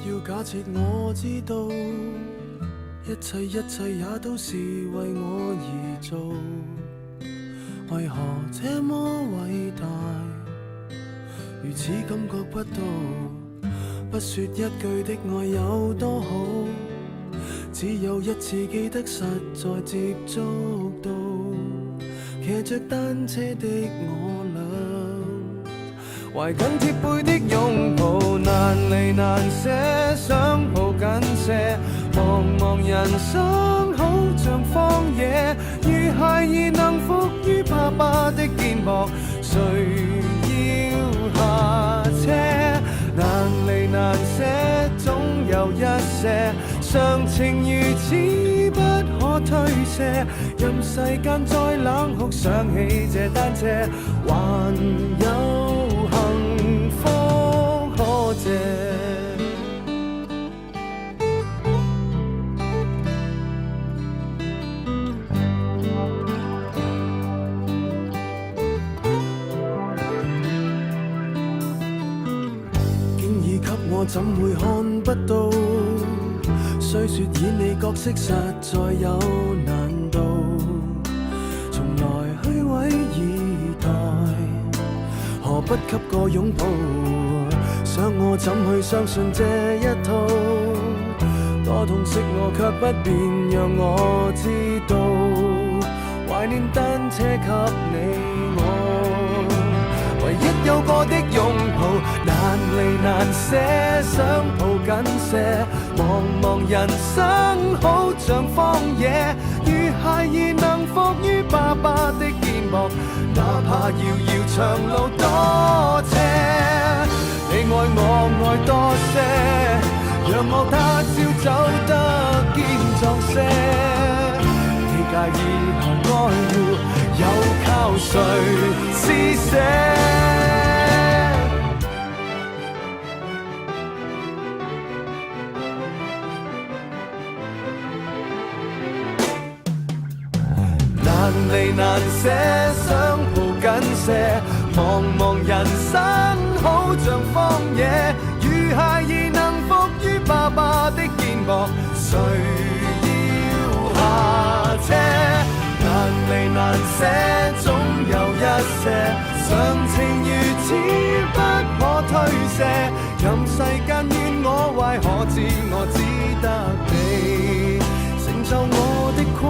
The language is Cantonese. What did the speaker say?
要假設我知道，一切也都是為我而做，為何這麼偉大，如此感覺不到，不說一句的愛有多好，只有一次記得實在接觸到，騎着單車的我倆，懷緊貼背的擁抱，難離難捨，想抱緊些，茫茫人生好像荒野，如孩兒能伏於爸爸的肩膊，誰要下車？難離難捨，總有一些常情如此不可推卸，任世間再冷酷，想起這單車，還有幸福可借。我怎會看不到？雖說演你角色實在有難度，從來虛偽以待，何不給個擁抱？想我怎去相信這一套？多痛惜我卻不便讓我知道，懷念單車給你我，唯一有過的擁抱，難離難捨，想抱緊些，茫茫人生好像荒野，如孩兒能伏於爸爸的肩膊，哪怕遙遙長路多斜，你愛我愛多些，讓我他朝走得堅壯些，幾屆以後愛護又靠誰施捨？難離難捨，想抱緊些，茫茫人生好像荒野，如孩兒能伏於爸爸的肩膊，誰要下車？難離難捨，總有一些常情如此不可推卸，任世間怨我壞，可知我只得你成就我的狂